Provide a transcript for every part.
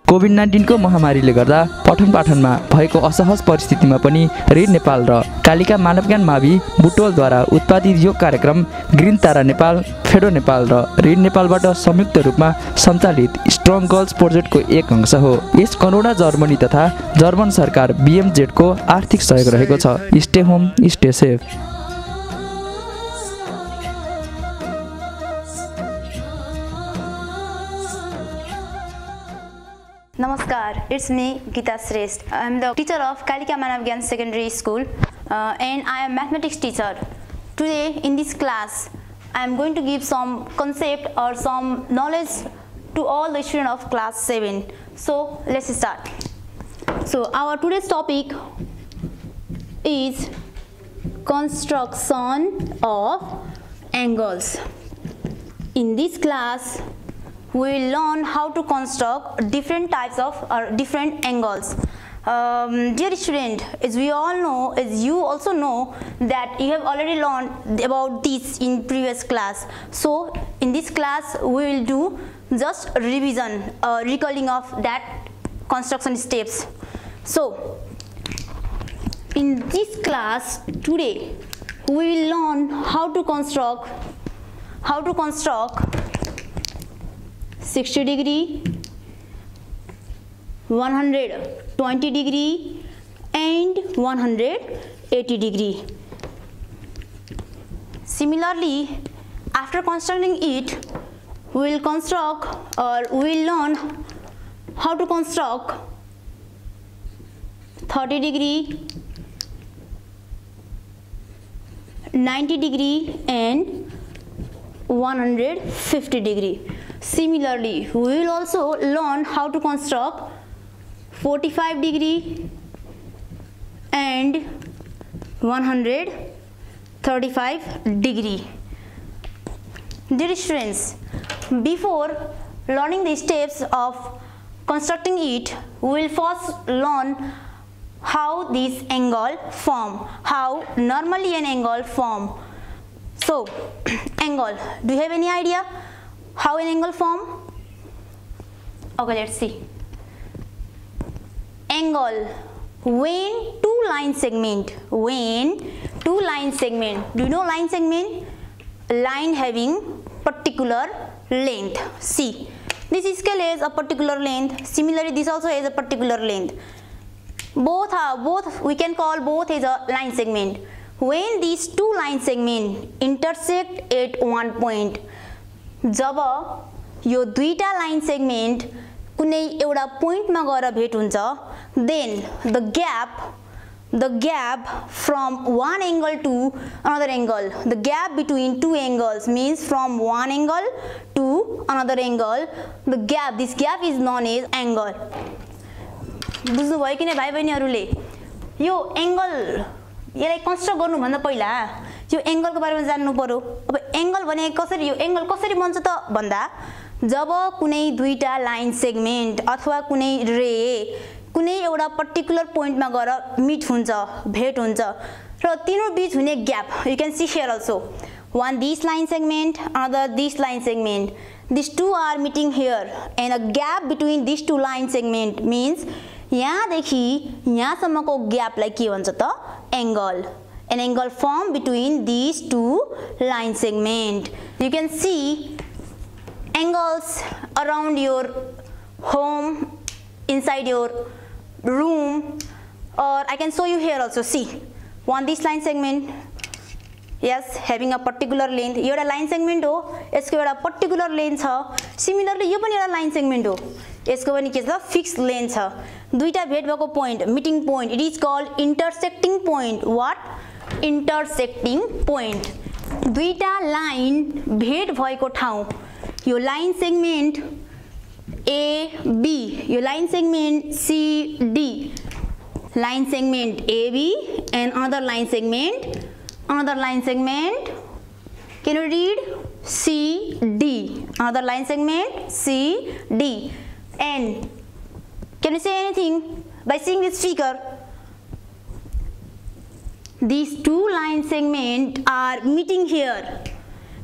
COVID-19 को महामारीले गर्दा पठन पाठनमा भएको असहज परिस्थितिमा पनि ऋण नेपाल र कालिका मानवज्ञान मावि बुटोलद्वारा उत्पादित यो कार्यक्रम ग्रिन तारा नेपाल, फेडो नेपाल र ऋण नेपालबाट संयुक्त रूपमा सञ्चालित स्ट्रङ गर्ल्स प्रोजेक्टको एक अंश हो। यस करोडा जर्मनी तथा जर्मन सरकार BMZ को आर्थिक सहयोग रहेको छ। Stay home, stay safe. Namaskar, it's me Geeta Shrestha. I am the teacher of Kalika Manavgyan Secondary School and I am mathematics teacher. Today in this class I am going to give some concept or some knowledge to all the students of class 7. So let's start. So our today's topic is construction of angles. In this class we will learn how to construct different types of or different angles. Dear student, as we all know, as you also know that you have already learned about this in previous class. So in this class we will do just revision, recalling of that construction steps. So in this class today we will learn how to construct 60 degree, 120 degree and 180 degree. Similarly, after constructing it, we will construct or we will learn how to construct 30 degree, 90 degree and 150 degree. Similarly, we will also learn how to construct 45 degree and 135 degree. Dear students, before learning the steps of constructing it, we will first learn how this angle form, how normally an angle form. So, angle, do you have any idea how an angle form? Okay, let's see. Angle, when two line segment, do you know line segment? Line having particular length. See, this scale has a particular length. Similarly, this also has a particular length. Both we can call both as a line segment. When these two line segment intersect at one point, जब यो दुईटा line segment कुनै एउटा पोइन्टमा गएर भेट हुन्छ, then the gap from one angle to another angle, the gap between two angles means from one angle to another angle, this gap is known as angle. बुझ्नु भयो कि नै भाइ बहिनीहरुले? यो एंगल यसलाई कन्स्ट्रक्ट गर्नु भन्दा पहिला यो एंगल को बारेमा जान्नु पर्यो। अब एंगल भने कसरी, यो एंगल कसरी बन्छ त भन्दा जब कुनै दुईटा लाइन सेगमेन्ट अथवा कुनै रे कुनै एउटा पर्टिकुलर पोइन्टमा गएर मिट हुन्छ, भेट हुन्छ र तीनों बीच हुने gap, you can see here also, one this line segment, another this line segment, these two are meeting here and a gap between these two line segment means यहाँदेखि यहाँसम्मको ग्यापलाई के भन्छ त angle. An angle formed between these two line segment. You can see angles around your home, inside your room, or I can show you here also. See, one this line segment, yes, having a particular length. एउटा line segment हो, यसको एउटा particular length छ. Similarly, यो पनि एउटा line segment हो, यसको पनि के छ, fixed length छ. दुईटा भेट भएको point, meeting point, it is called intersecting point. What? Intersecting point. दुईटा लाइन भेट भएको ठाउँ, यो लाइन सेगमेन्ट AB, यो line segment CD, line segment AB and another line segment, can you read? CD, another line segment CD. And can you say anything by seeing this figure? These two line segment are meeting here.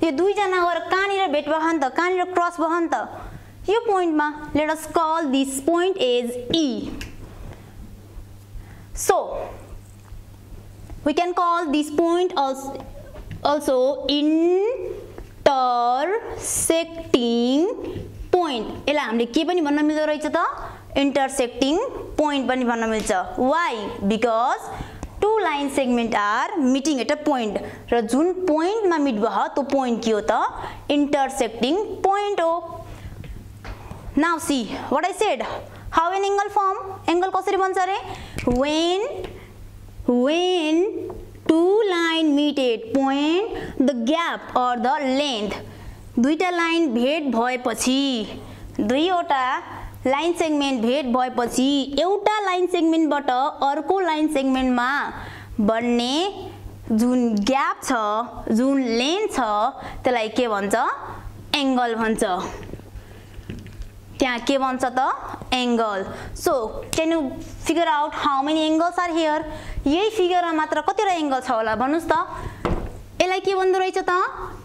यो दुईजना गएर कहाँनिर भेट भयो नि त, कहाँनिर cross भयो नि त, यो पोइन्टमा let us call this point as E. So we can call this point also intersecting point. यसलाई हामीले के पनि भन्न मिल्दो रहेछ त intersecting point पनि भन्न मिल्छ. Why? Because two line segment are meeting at a point. र जुन point मा meet भयो त्यो point के हो त intersecting point हो. Now see what I said. How an angle form? Angle कसरी बन्छ रे? When two line meet at point, the gap or the length. दुईटा लाइन भेट भएपछि, दुईवटा लाइन सेगमेन्ट भेट भएपछि एउटा लाइन सेगमेन्टबाट अर्को लाइन सेगमेन्टमा बन्ने जुन ग्याप छ, जुन लेन्थ छ, त्यसलाई के भन्छ? एंगल भन्छ. त्यहाँ के भन्छ त? Angle. So can you figure out how many angles are here? यही फिगरमा मात्र कतिवटा एंगल छ होला भन्नुस् त? यसलाई के भन्दो रहेछ त?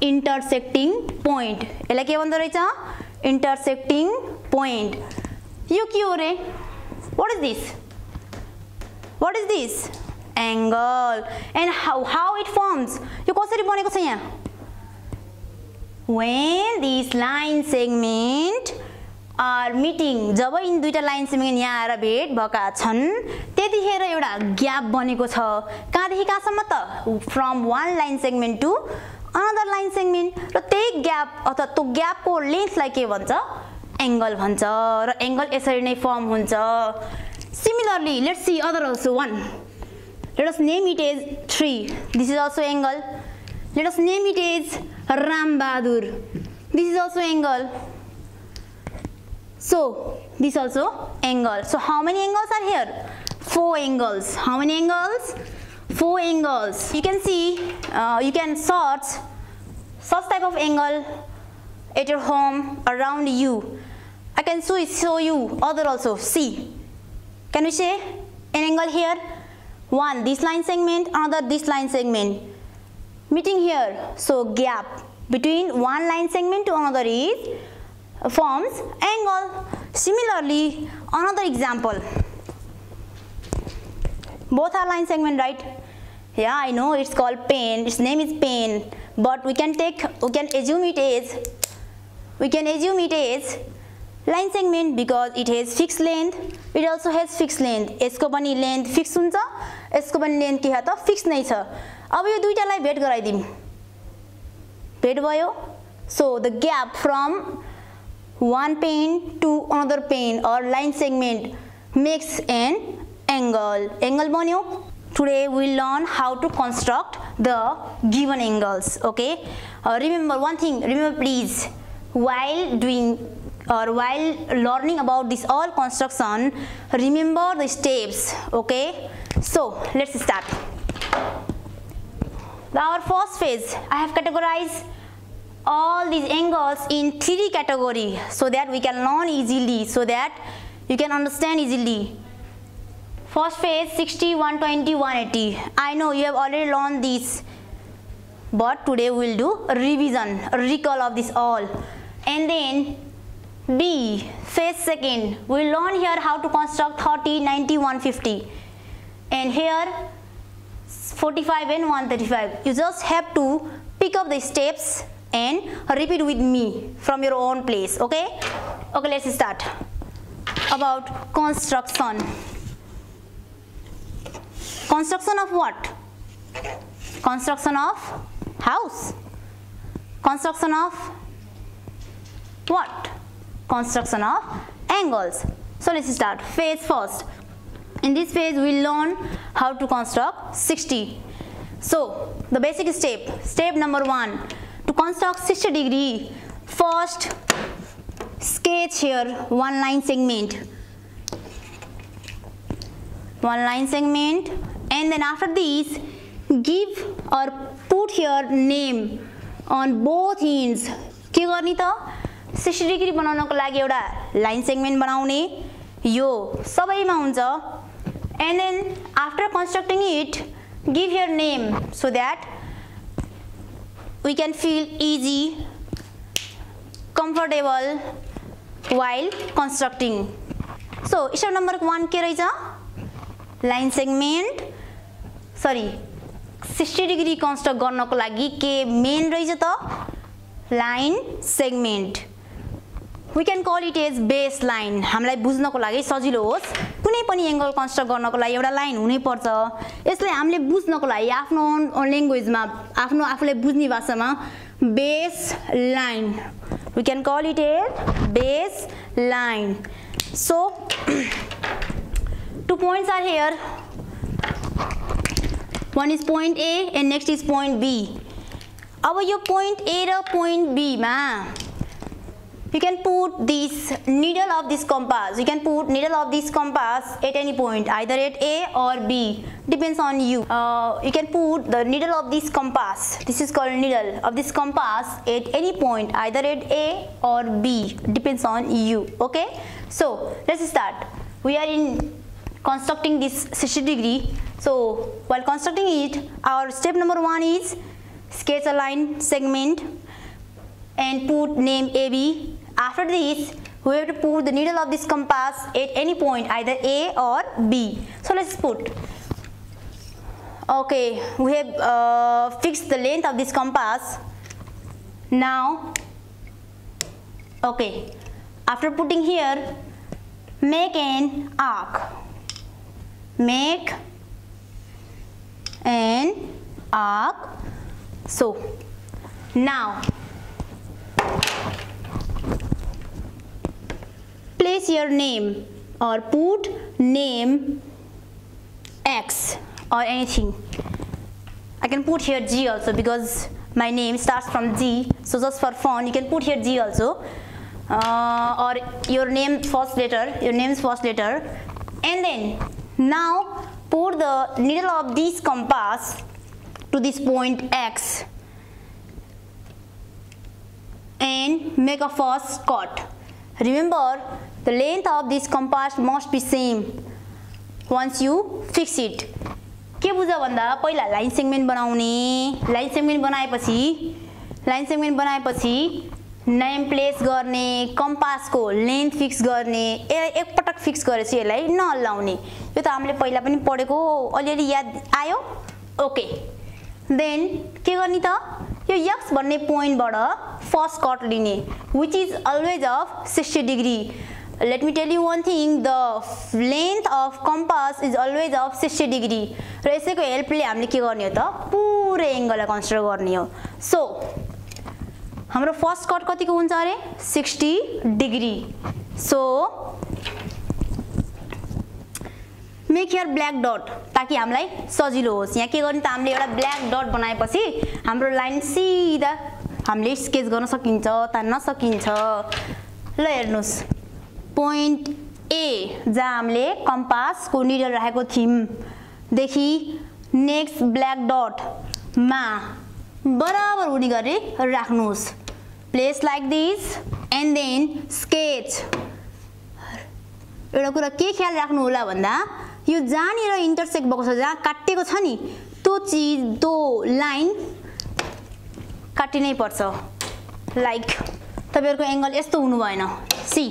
intersecting point. यसलाई के भन्दो रहेछ? intersecting point. यो के हो रे? What is this? What is this? Angle. And how it forms? यो कसरी बनेको छ यहाँ? When this line segment are meeting, जब इन दुईटा लाइन सेगमेन्ट यहाँ आएर भेट भएका छन् त्यतिखेर एउटा ग्याप बनेको छ. कहाँदेखि कहाँसम्म त? From one line segment to another line segment. र त्यही ग्याप अथवा त्यो ग्यापको लेन्थलाई के भन्छ? एंगल भन्छ. र एंगल यसरी नै फर्म हुन्छ. Similarly let's see other also one. Let us name it as 3. This is also angle. Let us name it as Ram Bahadur. This is also angle. So this also angle. So how many angles are here? 4 angles. How many angles? 4 angles. You can see, you can search such type of angle at your home around you. I can show you other also. See, can we say an angle here? One this line segment, another this line segment meeting here. So gap between one line segment to another is forms angle. Similarly, another example. Both are line segment, right? Yeah, I know it's called pen. Its name is pen, but we can assume it as line segment because it has fixed length. It also has fixed length. यसको पनि length fixed हुन्छ, यसको पनि length के त fixed नै छ. अब यो दुईटालाई भेट गराइदिम. भेट भयो. So the gap from one pen to another pen or line segment makes an angle. Angle बन्यो. Today we learn how to construct the given angles. Okay. Remember one thing. Remember please, while learning about this all construction, remember the steps. Okay. So let's start. Our first phase, I have categorized all these angles in 3 categories so that we can learn easily, so that you can understand easily. First phase 60, 120, 180. I know you have already learned this, but today we will do a revision, a recall of this all. And then B, phase second, we will learn here how to construct 30, 90, 150. And here 45 and 135. You just have to pick up the steps and repeat with me from your own place. Okay? Okay, let's start. About construction. Construction of what? Construction of house. Construction of what? Construction of angles. So let's start. Phase first. In this phase we will learn how to construct 60. So the basic step number 1, to construct 60 degree, first sketch here one line segment, and then after this give or put here name on both ends. के गर्ने त 60 degree बनाउनको लागि एउटा line segment बनाउने, यो सबैमा हुन्छ. And then after constructing it, give your name so that we can feel easy, comfortable while constructing. So step number 1 के रहेछ लाइन सेगमेन्ट 60 डिग्री कन्स्ट्रक्ट गर्नको लागि के मेन रहेछ त line segment. We can call it as base line. हामीलाई बुझ्नको लागि सजिलो होस् कुनै पनि एंगल कन्स्ट्रक्ट गर्नको लागि एउटा लाइन हुनै पर्छ. यसलाई हामीले बुझ्नको लागि आफ्नो ल्याङ्ग्वेजमा आफ्नो आफूले बुझ्ने भाषामा base line. We can call it as base line. So 2 points are here. One is point A and next is point B. अब यो point A र point B मा you can put this needle of this compass. You can put needle of this compass at any point, either at A or B. Depends on you. You can put the needle of this compass. This is called needle of this compass at any point, either at A or B. Depends on you. Okay. So let's start. We are in constructing this 60 degree. So while constructing it, our step number 1 is sketch a line segment and put name AB. After this, we have to put the needle of this compass at any point, either A or B. So let's put. Okay, we have fixed the length of this compass. Now, okay, after putting here, make an arc. Make an arc. So now place your name or put name X or anything. I can put here G also because my name starts from G, so just for fun you can put here G also, or your name's first letter, and then now put the needle of this compass to this point X and make a first cut. Remember, the length of this compass must be same once you fix it. के बुझ भन्दा पहिला line segment बनाउने, line segment बनाएपछि name place गर्ने, कम्पासको length fix गर्ने, एक पटक फिक्स गरेपछि यसलाई नहल्लाउने. यो त हामीले पहिला पनि पढेको अलिअलि याद आयो. ओके, देन के गर्ने त यो x भन्ने पोइन्टबाट फर्स्ट कट लिने, which is always of 60 degree. Let me tell you one thing, the length of compass is always of 60 degree. र यसैको हेल्पले हामीले के गर्ने हो त पुरै एंगललाई कन्सिडर गर्ने हो. सो हाम्रो फर्स्ट कट कतिको हुन्छ अरे 60 degree. So make here black dot ताकि हामीलाई सजिलो होस्. यहाँ के गर्ने त हामीले एउटा ब्ल्याक डट बनाएपछि हाम्रो लाइन सिधा हामीले स्केच गर्न सकिन्छ, तान्न सकिन्छ. ल हेर्नुस्, पोइन्ट ए जहाँ हामीले कम्पासको निडल राखेको थियौं देखि नेक्स्ट ब्ल्याक डट मा बराबर हुने गरी राख्नुस्. Place like this and then sketch. एउटा कुरा के ख्याल राख्नु होला भन्दा यो जहाँनिर इन्टरसेक्ट भएको छ, जहाँ काटेको छ नि, त्यो लाइन काटिनै पर्छ. लाइक तपाईहरुको एंगल यस्तो हुनु भएन. सी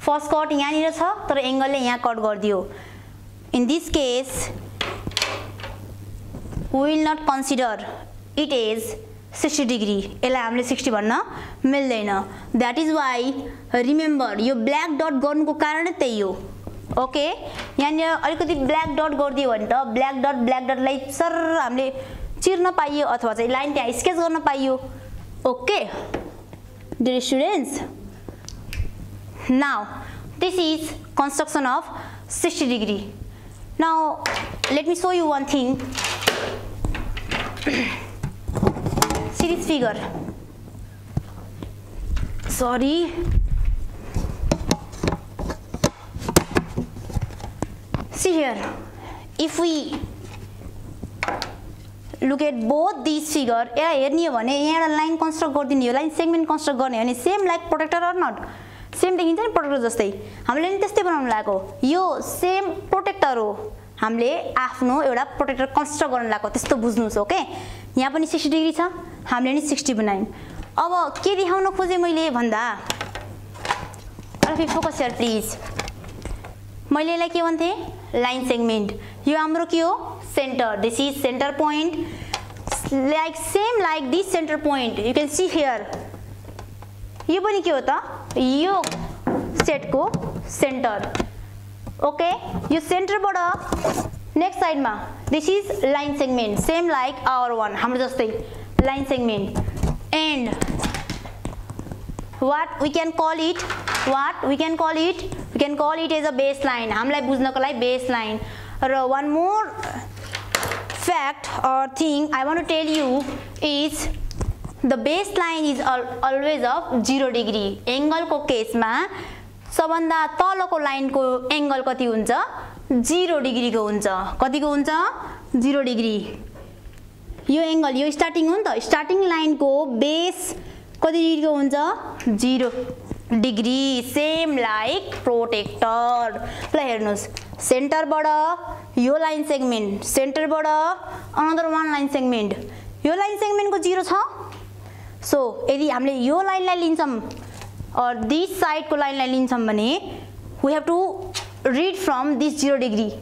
फर्स्ट कट यहाँनिर छ तर एंगलले यहाँ कट गरिदियो. In this case we will not consider it as 60 degree. यसलाई हामीले 60 भन्न मिल्दैन. That is why remember यो ब्ल्याक डट गर्नुको कारण त्यही हो. ओके, यहाँनिर अलिकति ब्ल्याक डट गरिदियो भने त ब्ल्याक डटलाई सर हामीले चिर्न पाइयो अथवा चाहिँ लाइन त्यहाँ स्केच गर्न पाइयो. Okay dear students, now this is construction of 60 degree. Now let me show you one thing. See this figure. Sorry. See here. If we look at both these figure, यहाँ हेर्ने हो भने यहाँ एउटा line construct गरिदिने हो, line segment construct गर्ने हो भने same like protractor or not same देखिन्छ नि प्रोटेक्टर जस्तै. हामीले नि त्यस्तै बनाउनु लागेको. यो सेम प्रोटेक्टर हो, हामीले आफ्नो एउटा प्रोटेक्टर कन्स्ट्रक्ट गर्न लागेको, त्यस्तो बुझ्नुस्. ओके, यहाँ पनि 60 डिग्री छ, हामीले नि 60 बनायौं. अब के देखाउन खोजे मैले भन्दा फोकस हियर प्लिज मैले यसलाई के भन्थे लाइन सेगमेन्ट यो हाम्रो के हो centre this is centre point like same like this centre point you can see here यो पनि के हो त यो सेटको सेन्टर ओके यो सेन्टरबाट नेक्स्ट साइडमा this is line segment same like our one हाम्रो जस्तै line segment and what we can call it as a baseline हामीलाई बुझ्नको लागि baseline र one more fact or thing I want to tell you is the baseline is always of 0 degree angle को केसमा सबभन्दा तलको लाइनको एंगल कति हुन्छ 0 डिग्री को हुन्छ कतिको हुन्छ 0 डिग्री यो एंगल यो स्टार्टिङ हो नि त स्टार्टिङ लाइनको बेस कति डिग्री को हुन्छ 0 डिग्री सेम लाइक प्रोटेक्टर ल हेर्नुस् सेन्टरबाट यो लाइन सेगमेन्ट सेन्टरबाट अनदर वान लाइन सेगमेन्ट यो लाइन सेगमेन्टको 0 छ सो यदि हामीले यो लाइनलाई लिन्छौं और दिस साइडको लाइनलाई लिन्छौं भने we have to read from this 0 degree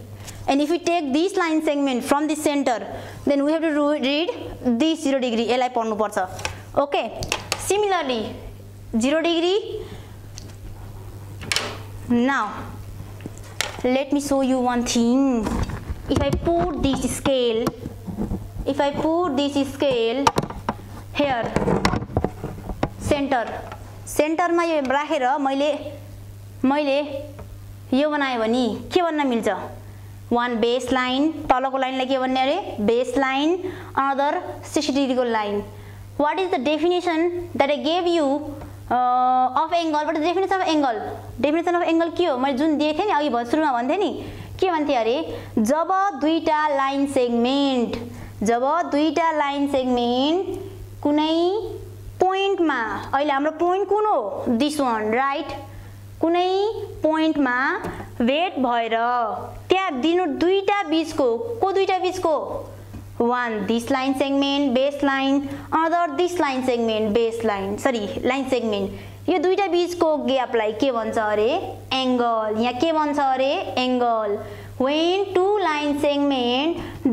and if we take this line segment from the center then we have to read this 0 degree यसलाई पढ्नु पर्छ okay similarly 0 degree now let me show you one thing if I put this scale here center मा यो राखेर मैले यो बनाए भने के भन्न मिल्छ one baseline तलको लाइनलाई के भन्ने अरे baseline another 60 degree को line what is the definition that I gave you of angle what is the definition of angle के हो मैले जुन दिए थिए नि अघि सुरुमा भन्थे नि के भन्थे अरे जब दुईटा लाइन सेगमेन्ट कुनै पोइन्टमा अहिले हाम्रो पोइन्ट कुन हो दिस वान राइट कुनै पोइन्टमा वेट भएर त्यहाँ दिनु दुईटा बीचको one this line segment baseline another this line segment baseline sorry line segment यो दुईटा बीचको ग्यापलाई के भन्छ अरे एंगल यहाँ के भन्छ अरे angle when two line segment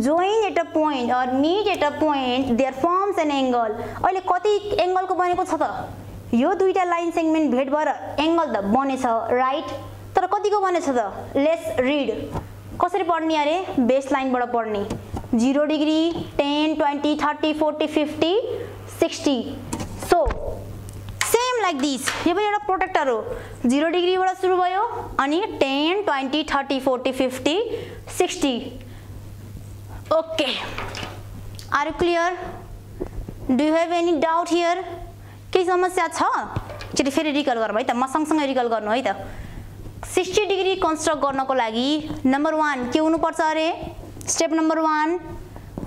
join at a point or meet at a point there forms an angle अहिले कति एंगलको बनेको छ त यो दुईटा लाइन सेगमेन्ट भेट भएर एंगल त बनेछ राइट तर कतिको बनेछ त लेट्स रीड कसरी पढ्ने अरे बेस लाइनबाट पढ्ने 0 degree 10 20 30 40 50 60 so same like this यो पनि एउटा प्रोटेक्टर हो 0 डिग्रीबाट सुरु भयो अनि 10 20 30 40 50 60 okay are you clear do you have any doubt here केही समस्या छ एकचोटि फेरि रिकल गरौँ है त म सँगसँगै रिकल गर्नु है त 60 डिग्री कन्स्ट्रक्ट गर्नको लागि नम्बर 1 के हुनुपर्छ अरे step number 1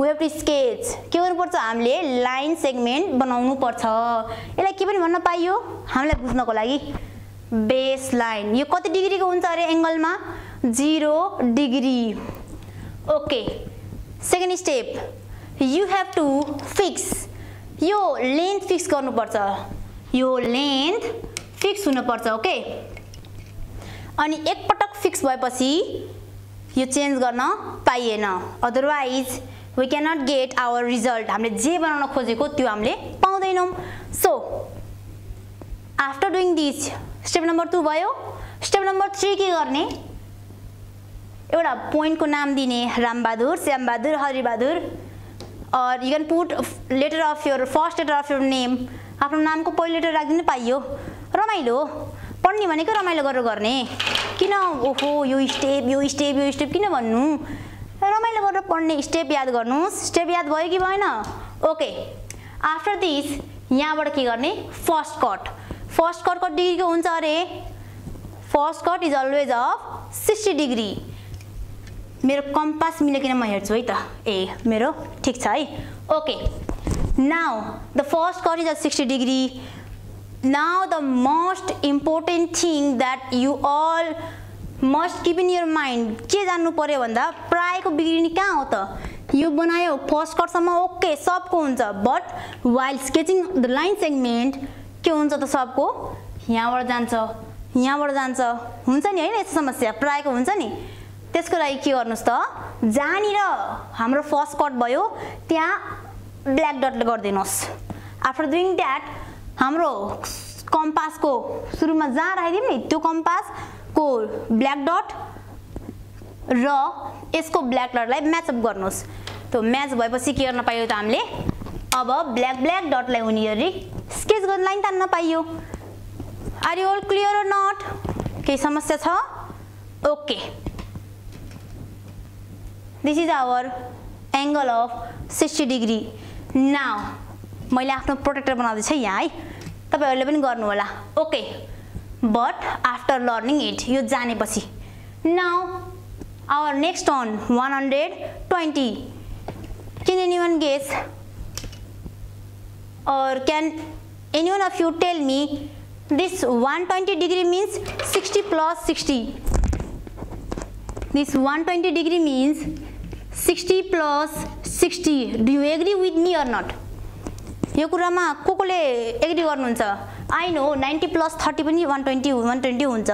we have to sketch के गर्नुपर्छ हामीले लाइन सेगमेन्ट बनाउनु पर्छ यसलाई के पनि भन्न पाइयो हामीलाई बुझ्नको लागि बेस लाइन यो कति डिग्रीको हुन्छ अरे एंगलमा 0 degree okay second step you have to fix यो लेन्थ फिक्स गर्नुपर्छ यो लेन्थ फिक्स हुनुपर्छ ओके अनि एक पटक फिक्स भएपछि यो चेन्ज गर्न पाइएन otherwise we can not get our result हामीले जे बनाउन खोजेको त्यो हामीले पाउँदैनौं so after doing this step number 2 भयो स्टेप नम्बर 3 के गर्ने एउटा पोइन्टको नाम दिने Rambahadur Shyambahadur Haribahadur or you can put letter of your first letter of your name आफ्नो नामको पहिलो लेटर राख्दिनु पाइयो रमाइलो पढ्ने भनेको रमाइलो गरेर गर्ने किन ओहो यो स्टेप किन भन्नु रमाइलो गरेर पढ्ने स्टेप याद गर्नुस् स्टेप याद भयो कि भएन ओके आफ्टर दिस यहाँबाट के गर्ने फर्स्ट कट कति डिग्रीको हुन्छ अरे first cut is always of 60 degree मेरो कम्पास मिलेकिन म हेर्छु है त ए मेरो ठीक छ है okay now the first cut is a 60 degree now the most important thing that you all must keep in your mind के जान्नु पर्यो भन्दा प्रायको बिग्रिने कहाँ हो त यो बनायो फर्स्ट कटसम्म ओके सबको हुन्छ, but while sketching the line segment के हुन्छ त सबको यहाँबाट जान्छ यहाँबाट जान्छ, हुन्छ नि हैन यस्तो समस्या प्रायको हुन्छ नि। त्यसको लागि के गर्नुस् त जहाँनिर हाम्रो फर्स्ट कट भयो त्यहाँ ब्ल्याक डटले गरिदिनुस्। आफ्टर डुइङ द्याट हाम्रो कम्पासको सुरुमा जहाँ राखिदिउँ नि त्यो कम्पासको ब्ल्याक डट र यसको ब्ल्याक डटलाई म्याचअप गर्नुस्। त्यो म्याच भएपछि के गर्न पाइयो त हामीले अब ब्ल्याक डटलाई उनीहरु स्केच गर्न लाइन तान्न पाइयो। Are you all clear or not? केही समस्या छ? Okay, this is our angle of 60 degree. Now मैले आफ्नो प्रोटेक्टर बनाउँदै छु यहाँ है, तपाईहरुले पनि गर्नु होला। Okay, but after learning it यो जानेपछि। Now our next on 120. Can anyone guess or can anyone of you tell me this 120 degree means 60 plus 60? This 120 degree means 60 plus 60. Do you agree with me or not? यो कुरामा कोले agree गर्नुहुन्छ? I know 90 plus 30 पनि 120 हुन्छ,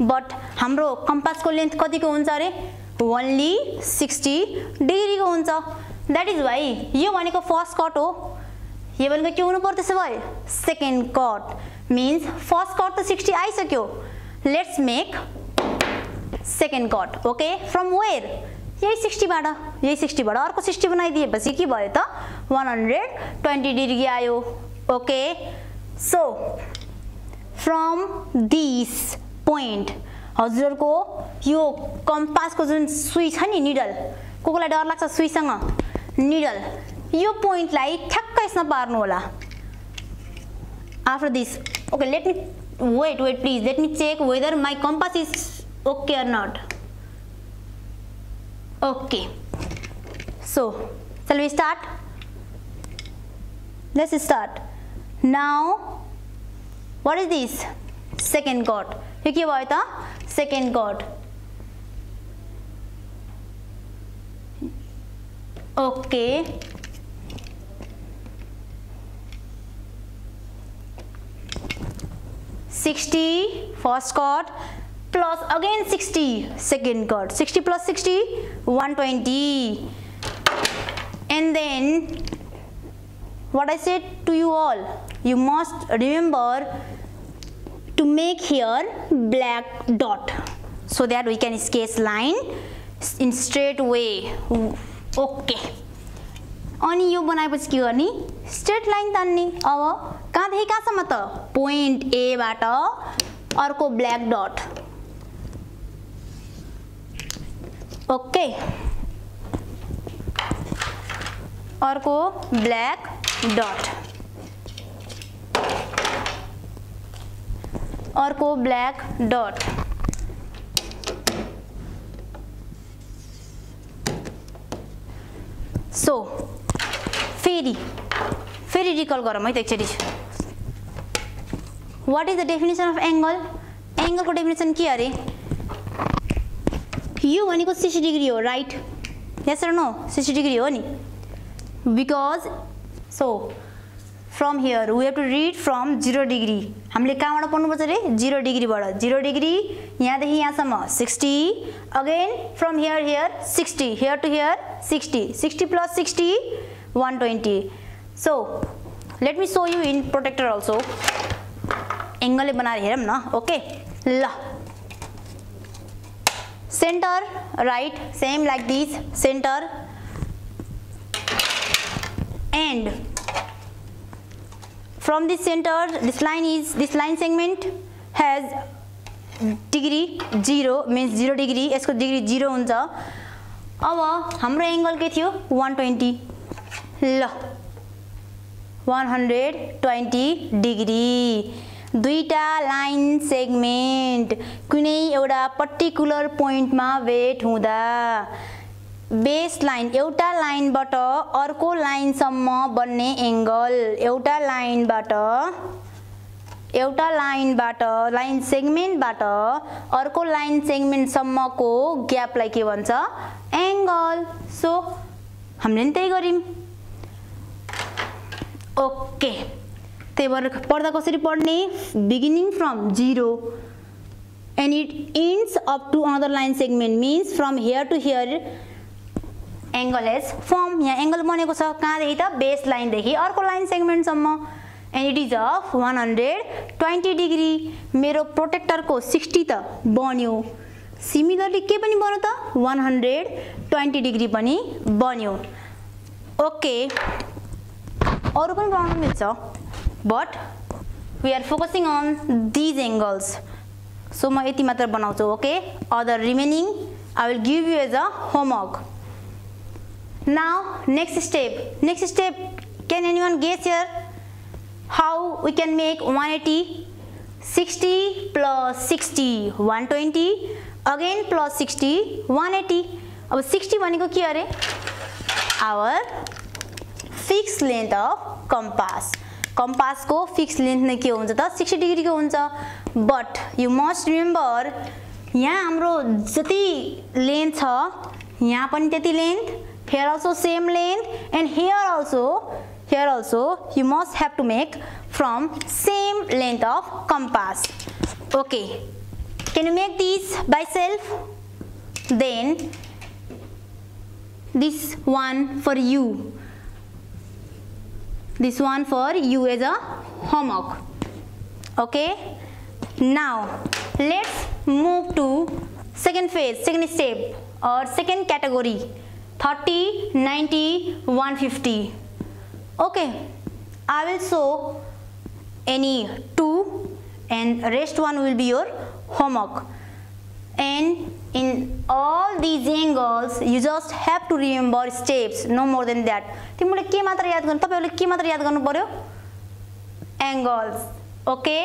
but हाम्रो कम्पासको length कतिको हुन्छ अरे? ओन्ली 60 डिग्रीको हुन्छ। दैट इज वाइ यो भनेको फर्स्ट कट हो, यो भनेको के हुनु पर्छ भाइ? Second cut. Means first cut त 60 आइसक्यो, let's make second cut. Okay, from where? यही 60 बाट अर्को 60 बनाइदिएपछि के भयो त 120 डिग्री आयो। Okay, so from this point हजुरहरुको यो कम्पासको जुन सुई छ नि निडल, कोलाई डर लाग्छ सुईसँग? निडल यो पोइन्टलाई ठ्याक्क यसमा पार्नु होला। After this okay, let me wait please, let me check whether my compass is okay or not. Okay, so shall we start? Let's start. Now what is this? Second cord. यो के भयो त? Second cord. Okay, $60 first cord plus again 60 second cord. 60 plus 60 120. And then what I said to you all, you must remember to make here black dot so that we can sketch line in straight way. Okay, अनि यो बनाएपछि के गर्ने? Straight line तान्ने। अब कहाँदेखि कहाँसम्म त? पोइन्ट ए बाट अर्को ब्ल्याक डट। ओके, अर्को ब्ल्याक डट, अर्को ब्ल्याक डट, सो फेरि रिकल गरौँ है त एकचोटि। What is the definition of angle? एंगलको डेफिनेसन के अरे? यो भनेको 60 डिग्री हो, राइट? यस र नो? 60 डिग्री हो नि, because so from here we have to read from 0 degree. हामीले कहाँबाट पढ्नुपर्छ रे? 0 डिग्रीबाट। 0 डिग्री यहाँदेखि यहाँसम्म 60, again from here 60, here to here 60, 60 plus 60 120. So let me show you in protractor also. एंगलले बनाएर हेरौँ न। ओके, ल center, right, same like this, center, and from this center this line segment has degree 0 means 0 degree, यसको degree 0 हुन्छ। अब हाम्रो angle के थियो? 120। ल 120 डिग्री। दुईटा लाइन सेगमेन्ट कुनै एउटा पर्टिकुलर पोइन्टमा वेट हुँदा बेस लाइन एउटा लाइनबाट अर्को लाइनसम्म बन्ने एंगल, एउटा लाइनबाट लाइन सेगमेन्टबाट अर्को लाइन सेगमेन्टसम्मको ग्यापलाई के भन्छ? एंगल। सो हामीले नि त्यही गर्यौं ओके त्यही भएर पढ्दा कसरी पढ्ने beginning from 0 and it ends up to another line segment means from here to here angle has formed यहाँ एंगल बनेको छ कहाँदेखि त बेस लाइन देखि अर्को लाइन सेगमेन्ट सम्म and it is of 120 degree मेरो प्रोटेक्टर को 60 त बन्यो सिमिलरली के पनि बन्यो त 120 डिग्री पनि बन्यो ओके अरु पनि बनाउन मिल्छ but we are focusing on these angles so म यति मात्र बनाउँछु okay other remaining I will give you as a homework now next step can anyone guess here how we can make 180 60 plus 60 120 again plus 60 180 अब 60 भनेको के अरे our fixed length of compass compass को fixed length नै के हुन्छ त 60 degree को हुन्छ but you must remember यहाँ हाम्रो जति लेन्थ छ यहाँ पनि त्यति length here also same length and here also you must have to make from same length of compass okay can you make these by self then this one for you as a homework okay now let's move to second step or second category 30 90 150 okay I will show any two and rest one will be your homework and in all these angles you just have to remember steps no more than that तिमीले के मात्र याद गर्नु तपाईहरुले के मात्र याद गर्नु पर्यो angles okay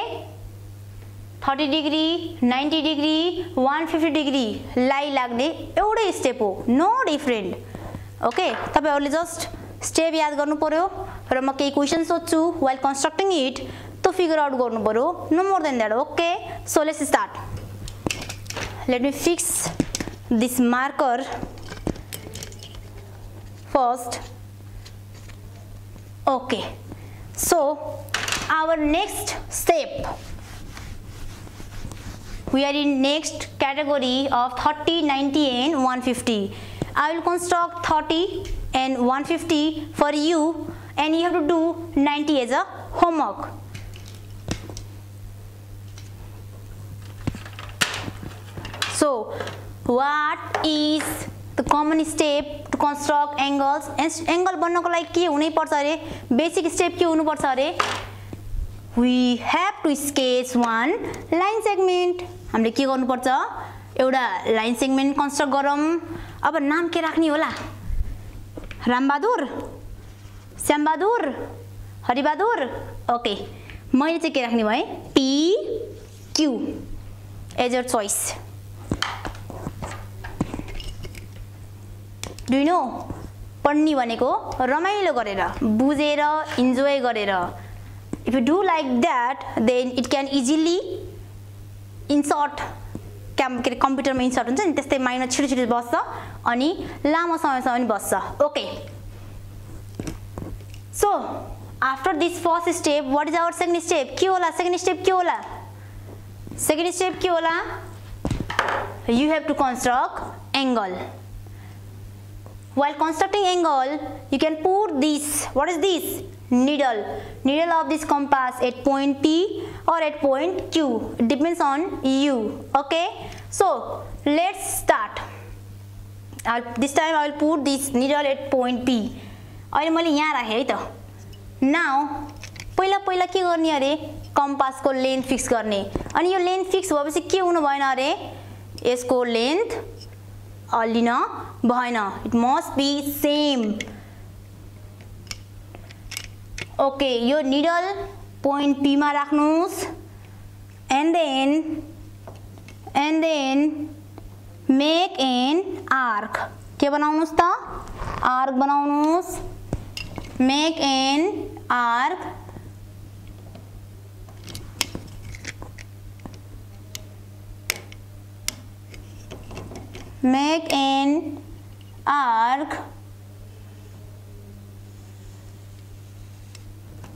30 degree 90 degree 150 degree लाई लाग्ने एउटै स्टेप हो नो डिफरेंट ओके तपाईहरुले जस्ट स्टेप याद गर्नु पर्यो र म केही क्वेशन सोध्छु while constructing it to figure out गर्नु पर्यो no more than that okay so let's start let me fix this marker first okay so our next step we are in next category of 30 90 and 150 I will construct 30 and 150 for you and you have to do 90 as a homework so what is the common step to construct angles angle बन्नको लागि के हुनै पर्छ अरे basic step के हुनु पर्छ अरे we have to sketch one line segment हामीले के गर्नु पर्छ एउटा लाइन सेगमेन्ट कन्स्ट्रक्ट गरौँ अब नाम के राख्ने होला रामबहादुर श्यामबहादुर हरिबहादुर ओके मैले चाहिँ के राख्ने भए P Q as your choice do you know पढ्ने भनेको रमाइलो गरेर बुझेर इन्जोय गरेर if you do like that then it can easily insert कम्प्युटरमा इन्सर्ट हुन्छ नि त्यस्तै माइनर छिटो छिटो बस्छ अनि लामो समयसम्म पनि बस्छ okay so after this first step what is our second step के होला सेकेन्ड स्टेप के होला you have to construct angle while constructing angle you can put this what is this needle of this compass at point P or at point Q it depends on you okay so let's start this time I will put this needle at point P अहिले मैले यहाँ राखे है त now पहिला के गर्ने अरे कम्पास को लेन्थ फिक्स गर्ने अनि यो लेन्थ फिक्स भएपछि के हुनु भएन अरे यसको लेन्थ अल्लिन भएन it must be same okay यो निडल point P मा राख्नुस् and then make an arc के बनाउनुस् त arc बनाउनुस् make an arc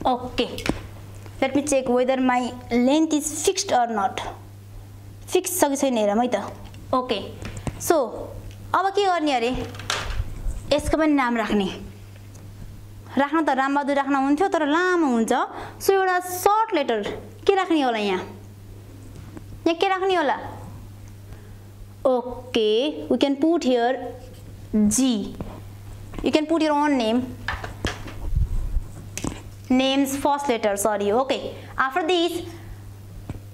Okay, let me check whether my length is fixed or not. Fixed छ कि छैन हेरौँ है त. Okay, so अब के गर्ने अरे यसको पनि नाम राख्ने. राख्न त रामबहादुर राख्न हुन्थ्यो तर लामो हुन्छ. सो एउटा सर्ट लेटर के राख्ने होला यहाँ के राख्ने होला. Okay, we can put here G. You can put your own name. Name's first letter, sorry. Okay, after this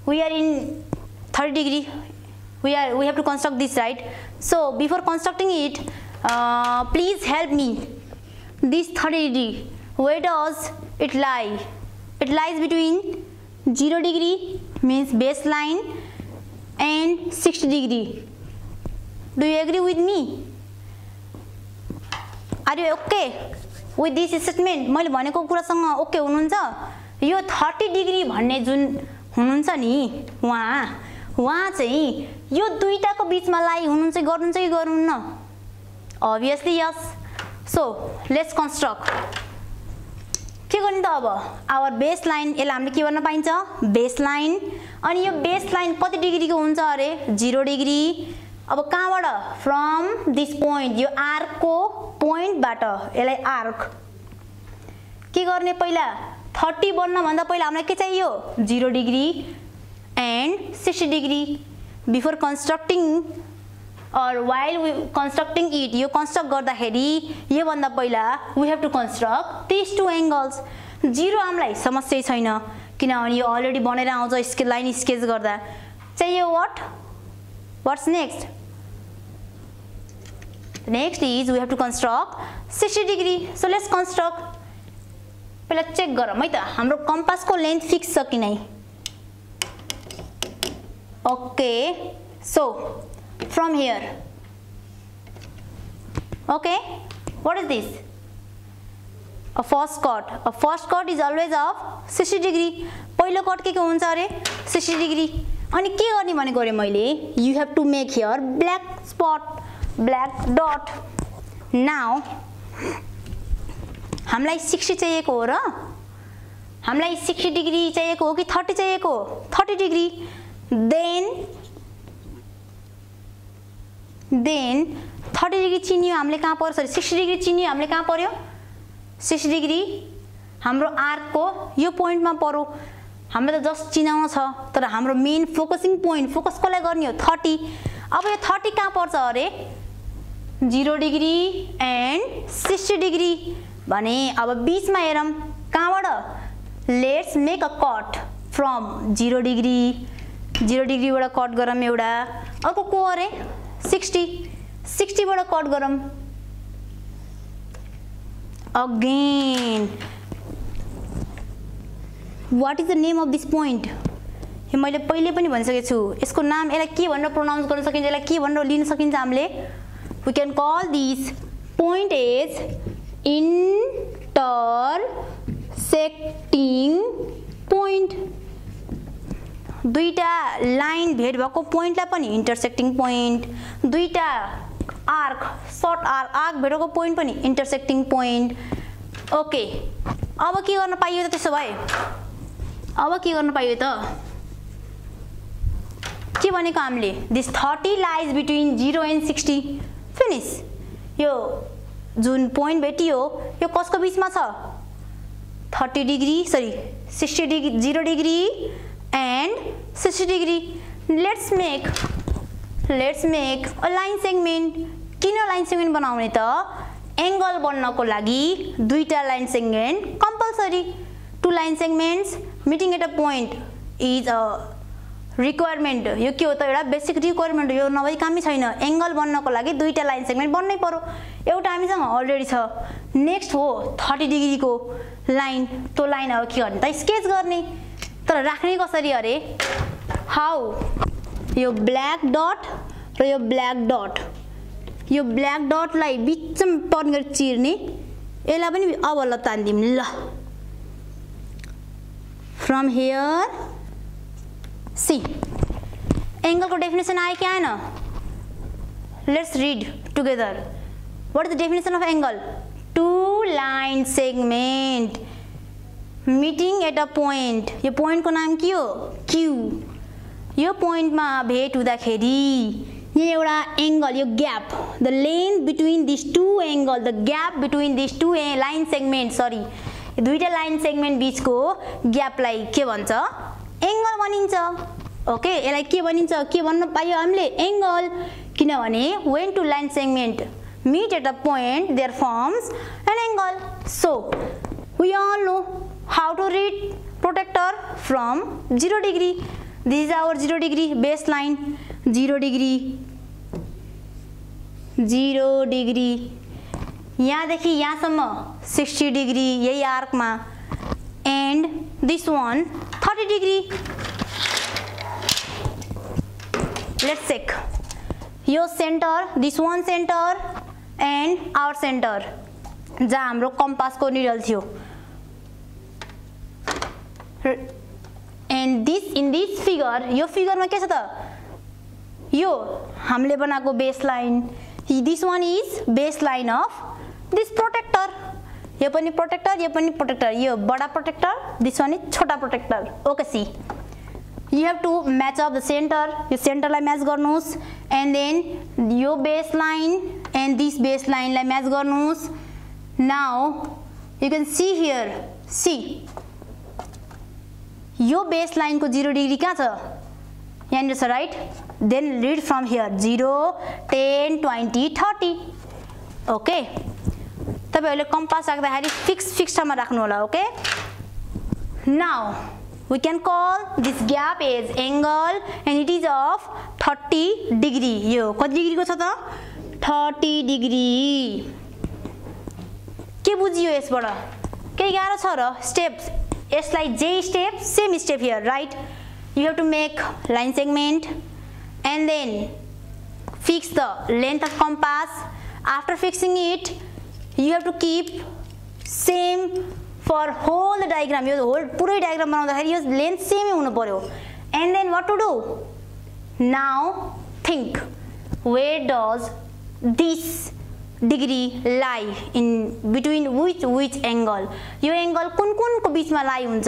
we are in 30 degree. We have to construct this, right? So before constructing it, please help me. This 30 degree, where does it lie? It lies between 0 degree means baseline and 60 degree. Do you agree with me? Are you okay with this statement? मैले भनेको कुरासँग okay हुनुहुन्छ? यो 30 degree भन्ने जुन हुनुहुन्छ नि वहाँ चाहिँ यो दुईटाको बीचमा लाई हुनुहुन्छ गर्नुहुन्छ कि गर्नुहुन्न? Obviously yes. So let's construct. के गर्ने त अब? Our baseline यसलाई हामीले के भन्न पाइन्छ? Baseline. अनि यो baseline कति डिग्रीको हुन्छ अरे? 0 डिग्री. अब कहाँबाट? From this point. यो आर्क को पोइन्ट बाट यसलाई आर्क. के गर्ने पहिला? 30 बन्न भन्दा पहिला हामीलाई के चाहियो? 0 degree and 60 degree. Before constructing or while we constructing it, यो construct गर्दाखेरि यो भन्दा पहिला we have to construct these two angles. 0 हामीलाई समस्या छैन किनभने यो अलरेडी बनेर आउँछ स्केल लाइन स्केच गर्दा. चाहियो what? What's next? Next is we have to construct 60 degree. So let's construct. पहिला चेक गरौँ है त हाम्रो कम्पासको लेन्थ फिक्स छ कि नै. Okay, so from here, okay, what is this? A first chord. A first chord is always of 60 degree. पहिलो chord के हुन्छ अरे 60 degree. अनि के गर्ने भनेको अरे मैले? You have to make here black spot, black dot. Now हामीलाई 60 चाहिएको हो र? हामीलाई 60 डिग्री चाहिएको हो कि 30 चाहिएको हो? 30 डिग्री. Then 30 डिग्री चिन्यो हामीले कहाँ पर्यो? सरी 60 डिग्री चिन्यो हामीले कहाँ पर्यो? 60 डिग्री हाम्रो आर्क को यो पोइन्टमा पर्यो. हामीले त जस्ट चिनाउन छ तर हाम्रो मेन फोकसिङ पोइन्ट फोकस कसलाई गर्ने हो? 30. अब यो 30 कहाँ पर्छ अरे? 0 डिग्री एन्ड 60 डिग्री भने अब बीचमा हेरौँ कहाँबाट? Let's make a cut from 0 degree. 0 degree बाट कट गरौँ एउटा. अर्को को अरे? 60 बाट कट गरौँ. Again, what is the name of this point? यो मैले पहिले पनि भनिसकेको छु. यसको नाम यसलाई के भनेर प्रोनाउन्स गर्न सकिन्छ? यसलाई के भनेर लिन सकिन्छ हामीले? We can call this point as intersecting point. दुईटा लाइन भेट भएको पोइन्टलाई पनि इन्टरसेक्टिङ पोइन्ट. दुईटा आर्क सर्ट आर्क भेटेको पोइन्ट पनि इन्टरसेक्टिङ पोइन्ट. ओके, अब के गर्न पाइयो त त्यसो भए? अब के गर्न पाइयो त? के भनेको हामीले? This 30 lies between 0 and 60. Finish. यो जुन पोइन्ट भेटियो यो कसको बीचमा छ? 30 degree sorry 60 degree 0 degree and 60 degree. Let's make a line segment. किन लाइन सेगमेन्ट बनाउने त? एंगल बन्नको लागि दुईटा line segment compulsory. 2 line segments meeting at a point is a requirement. यो के हो त? एउटा बेसिक रिक्वायरमेन्ट हो. यो नभई कामै छैन. एंगल बन्नको लागि दुईटा लाइन सेगमेन्ट बन्नै पर्यो. एउटा हामीसँग अलरेडी छ. नेक्स्ट हो 30 डिग्री को लाइन. त्यो लाइन अब के गर्ने त? स्केच गर्ने. तर राख्ने कसरी अरे? हाउ? यो ब्ल्याक डट र यो ब्ल्याक डट. यो ब्ल्याक डटलाई बीचमा टर्न गरी चिर्ने. यसलाई पनि अब ल तान्दिम ल. फ्रम हियर सी एंगल को डेफिनेसन आयो कि आएन? Let's read together. What is the definition of angle? 2 line segment meeting at a point, यो पोइन्टको नाम के हो? क्यू। यो पोइन्टमा भेट हुँदाखेरि यहाँ एउटा एंगल, यो gap, the length between this two angle, the gap between this two line segment, sorry दुईटा लाइन सेगमेन्ट बीचको ग्यापलाई के भन्छ? एंगल भनिन्छ। ओके, यसलाई के भनिन्छ? के भन्न पायो हामीले? एंगल। किनभने when two line segment meet at a point, there forms an angle. So we all know how to read protractor from 0 degree. This is our 0 degree baseline. 0 degree, 0 degree, यहाँदेखि यहाँसम्म 60 degree यही आर्कमा, and this one 30 degree. Let's check. यो center, this one center and our center जहाँ हाम्रो कम्पासको needle थियो, and this in this figure, यो फिगरमा के छ त? यो हामीले बनाएको baseline, this one is baseline of this protractor. यो पनि प्रोटेक्टर, यो पनि प्रोटेक्टर, यो बडा प्रोटेक्टर, दिस वान इज छोटा protractor. Okay, see you have to match up the center, यो सेन्टरलाई म्याच गर्नुस्, and then यो baseline and this baseline लाई म्याच गर्नुस्। Now you can see here, see यो baseline को 0 degree कहाँ छ? यहाँनिर छ, right? Then read from here 0, 10, 20, 30. Okay, तपाईहरुले कम्पास राख्दाखेरि फिक्स ठाउँमा राख्नु होला। Okay, now we can call this gap as angle and it is of 30 degree. यो कति डिग्री को छ त? 30 degree. के बुझियो यसबाट? केही गाह्रो छ र? स्टेप्स, यसलाई जे step, same step here, right? You have to make line segment and then fix the length of compass. After fixing it, you have to keep same for whole the diagram. यो whole पुरै diagram बनाउँदाखेरि यो length same हुनु पर्यो. And then what to do? Now think, where does this degree lie in between which angle? यो angle कुन को बीचमा lie हुन्छ?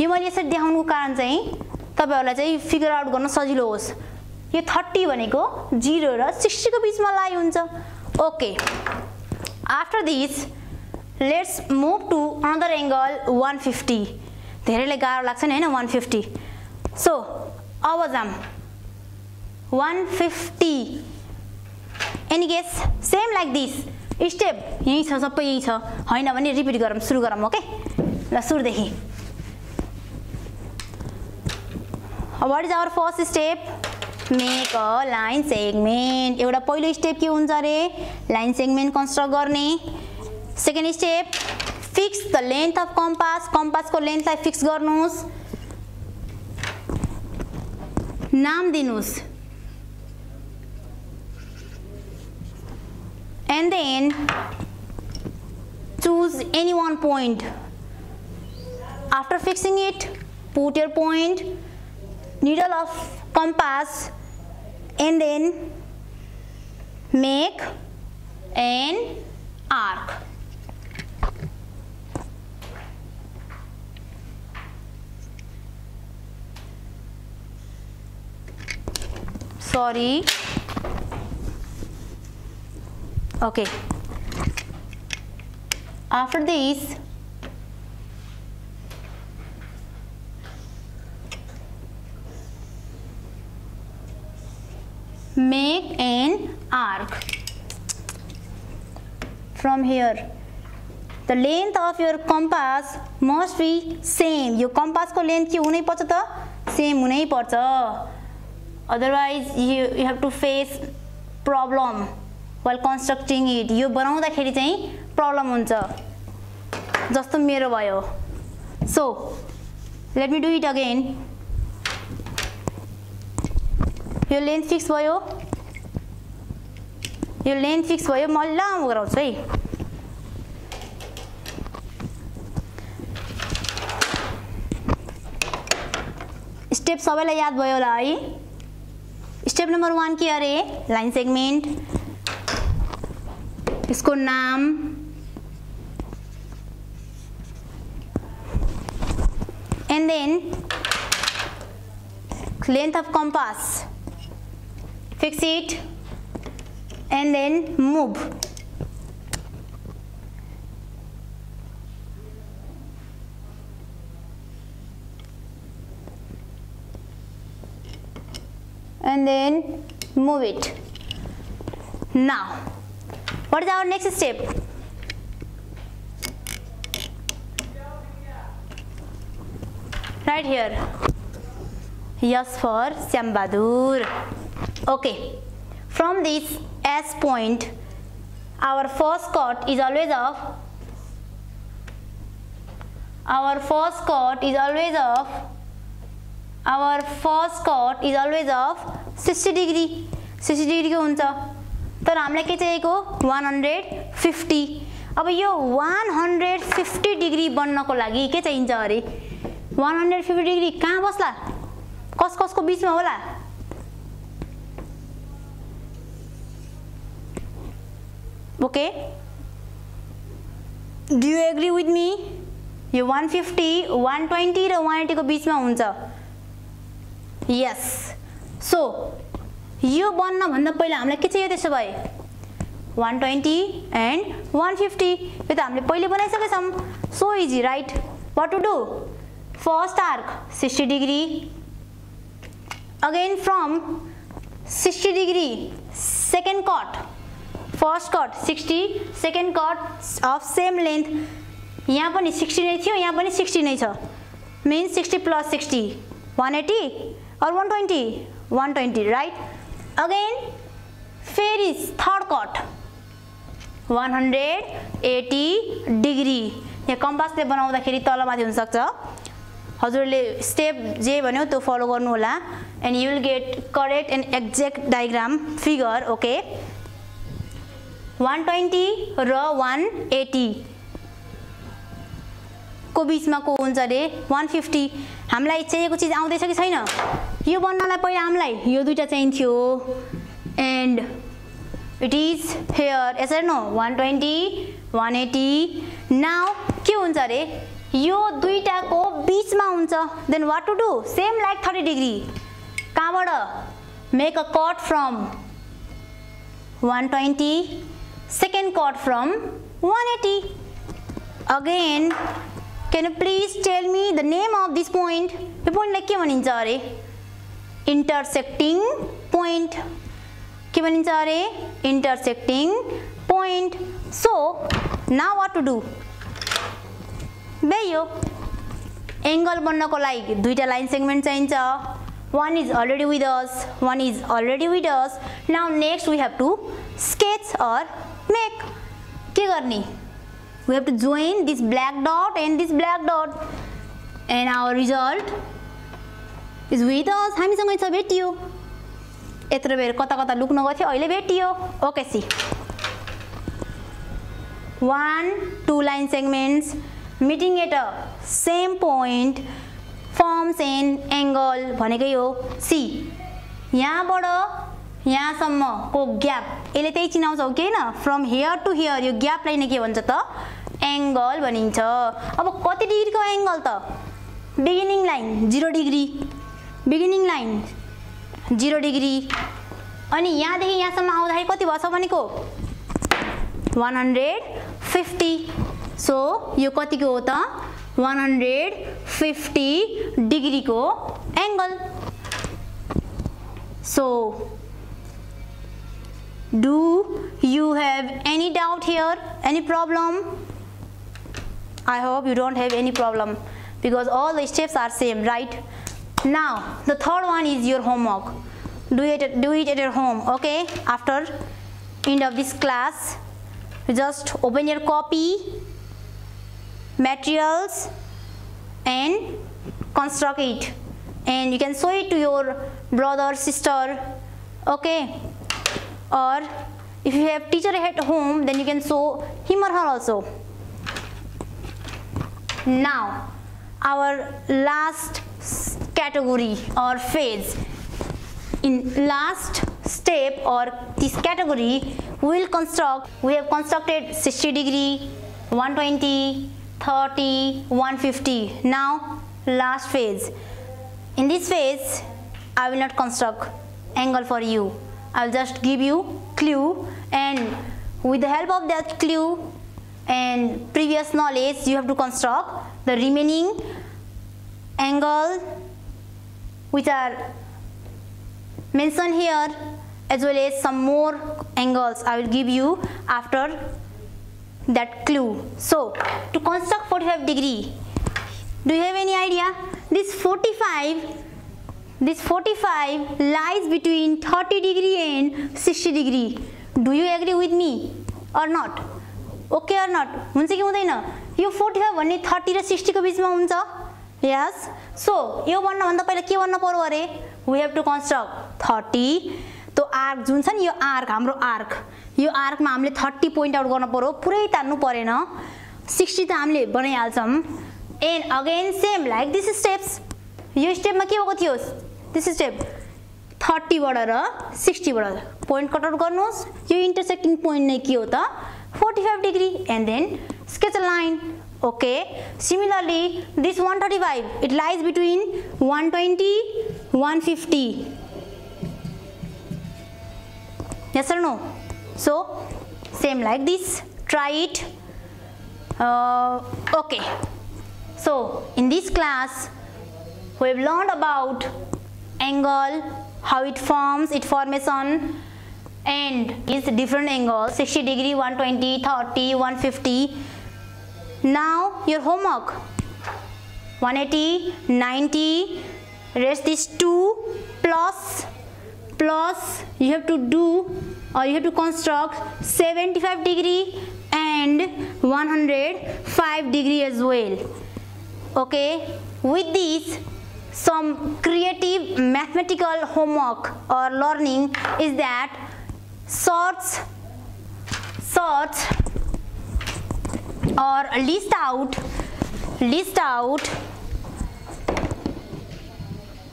यो मैले यसरी देखाउनुको कारण चाहिँ तपाईहरुलाई चाहिँ फिगर आउट गर्न सजिलो होस्। यो 30 भनेको 0 र 60 को बीचमा lie हुन्छ। Okay, after this let's move to another angle 150. धेरैले गाह्रो लाग्छ नि हैन 150. So अब जाम 150. Any guess? Same like this. Step यही छ, सबै यही छ, हैन भने रिपिट गरौँ, सुरु गरौँ। ओके, ल सुरुदेखि। What is our first step? Make a line segment. एउटा पहिलो स्टेप के हुन्छ रे? लाइन सेगमेन्ट कन्स्ट्रक्ट गर्ने। Second step, fix the length of compass, कम्पासको लेन्थलाई फिक्स गर्नुस्, नाम दिनुस्, and then choose any one point. After fixing it, put your point, needle of compass, and then make an arc. Sorry. Okay. After this, make an arc from here. The length of your compass must be same. यो compass को length के हुनै पर्छ त? Same हुनै पर्छ. Otherwise you have to face problem while constructing it. यो बनाउँदाखेरि चाहिँ problem हुन्छ, जस्तो मेरो भयो। So let me do it again. यो लेन्थ फिक्स भयो, यो लेन्थ फिक्स भयो, म लामो गराउँछु है। स्टेप सबैलाई याद भयो होला है? स्टेप नम्बर 1 के अरे? लाइन सेगमेन्ट, इसको नाम and then length of compass, fix it and then move. And then move it. Now, what is our next step? Right here. Yes for Syambadur. Okay. From this S point, our first chord is always of. Our first chord is always of. Our first chord is always of 60 degree. 60 degree को हुन्छ तर हामीलाई के चाहिएको 150. अब यो 150 degree बन्नको लागि के चाहिन्छ अरे 150 डिग्री कहाँ बस्ला कस कसको बीचमा होला okay do you agree with me यो 150 120 र 180 को बीचमा हुन्छ यस सो यो बन्न भन्दा पहिला हामीलाई के चाहियो त्यसो भए 120 and 150 यो त हामीले पहिले बनाइसकेछौं so easy right what to do first arc 60 degree again from 60 degree second chord first chord 60 second chord of same length यहाँ पनि 60 नै थियो यहाँ पनि 60 नै छ means 60 plus 60 180 or 120 right again फेरि third chord 180 degree यहाँ कम्पासले बनाउँदाखेरि तलमाथि हुन सक्छ हजुरले स्टेप जे भन्यो त्यो फलो गर्नु होला and you will get correct and exact diagram figure okay 120 र 180 को बीचमा को हुन्छ रे 150 हामीलाई चाहिएको चीज आउँदैछ कि छैन यो बन्नलाई पहिला हामीलाई यो दुईटा चाहिन्थ्यो and it is here yes or no 120 180 now के हुन्छ रे यो दुईटाको बीचमा हुन्छ then what to do same like 30 degree कहाँबाट make a chord from 120 second chord from 180 again can you please tell me the name of this point यो पोइन्टलाई के भनिन्छ अरे intersecting point के भनिन्छ अरे intersecting point so now what to do बेयो angle बन्नको लागि दुईटा लाइन सेगमेन्ट चाहिन्छ one is already with us now next we have to sketch or make के गर्ने we have to join this black dot and this black dot and our result is with us हामीसँग छ भेटियो यत्रो बेर कता कता लुक्न गथ्यो अहिले भेटियो okay C 1 2 line segments meeting at a same point forms an angle भनेकै हो सी यहाँबाट यहाँसम्मको ग्याप यसले त्यही चिनाउँछौ के हैन फ्रम हियर टु हियर यो ग्यापलाई नै के भन्छ त एंगल भनिन्छ अब कति डिग्रीको एंगल त beginning line 0 degree beginning line 0 degree अनि यहाँदेखि यहाँसम्म आउँदाखेरि कति भछ भनेको 150 सो यो कतिको हो त 150 डिग्री को angle so do you have any doubt here any problem I hope you don't have any problem because all the steps are same right now the third one is your homework do it at your home okay after end of this class just open your copy materials and construct it and you can show it to your brother sister okay or if you have teacher at home then you can show him or her also now our last category or phase in last step or this category we have constructed 60 degree 120 30 150 now last phase. In this phase, I will not construct angle for you. I will just give you clue, and with the help of that clue and previous knowledge, you have to construct the remaining angle which are mentioned here, as well as some more angles I will give you after that clue. So to construct 45 degree, do you have any idea? This 45 lies between 30 degree and 60 degree. Do you agree with me or not? Okay or not? हुन्छ कि हुँदैन? यो 45 भन्ने 30 र 60 को बीचमा हुन्छ? Yes. So यो भन्न भन्दा पहिला के भन्न पर्यो अरे? We have to construct 30. तो आर्क जुन छ नि, यो आर्क हाम्रो आर्क, यो आर्कमा हामीले 30 पोइन्ट आउट गर्न पर्यो, पुरै तान्नु परेन. 60 त हामीले बनाइहाल्छौं. And again same like this steps. यो स्टेपमा के भएको थियो? This step 30 बाट र 60 बाट पोइन्ट कट आउट गर्नुस्. यो इंटरसेक्टिङ पोइन्ट नै के हो त? 45 degree, and then sketch a line. Okay. Similarly, this 135, it lies between 120, 150. Yes or no? So same like this. Try it. Okay. So in this class, we have learned about angle, how it forms, its formation, and its different angles: 60 degree, 120, 30, 150. Now your homework: 180, 90. Rest is 2 plus you have to do, or you have to construct 75 degree and 105 degree as well. Okay. With this, some creative mathematical homework or learning is that sorts or list out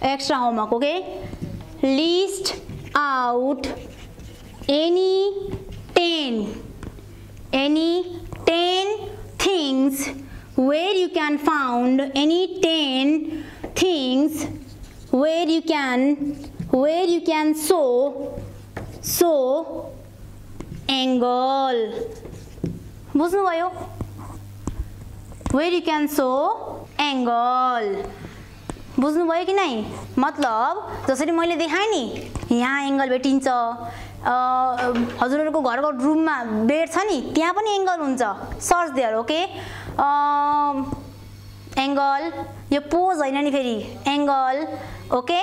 extra homework. Okay, list out any 10 things where you can find any 10 things where you can show angle. बुझ्नुभयो? Where you can show angle. बुझ्नुभयो कि नै? मतलब जसरी मैले देखाएँ नि, यहाँ एंगल भेटिन्छ, हजुरहरुको घरको रुममा बेड छ नि, त्यहाँ पनि एंगल हुन्छ. Search there. ओके. एंगल, यो पोज हैन नि फेरि, एंगल. ओके.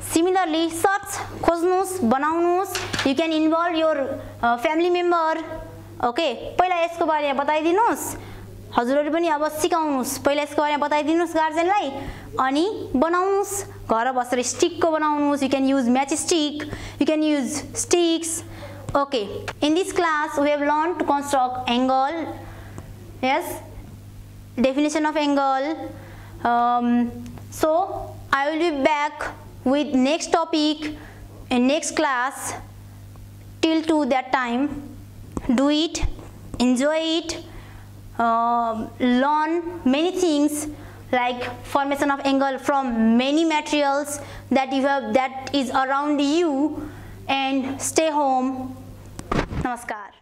Similarly, search, खोज्नुस्, बनाउनुस्. You can involve your family member. Okay. पहिला यसको बारेमा बताइदिनुस्. हजुरहरु पनि अब सिकाउनुस्. पहिला यसको बारेमा बताइदिनुस् गार्जियनलाई, अनि बनाउनुस्. घर बसेर स्टिकको बनाउनुस्. You can use matchstick. You can use sticks. Okay. In this class, we have learned to construct angle. Yes. Definition of angle. So I will be back with next topic in next class. Till to that time, do it, enjoy it, learn many things like formation of angle from many materials that you have, that is around you, and stay home. Namaskar.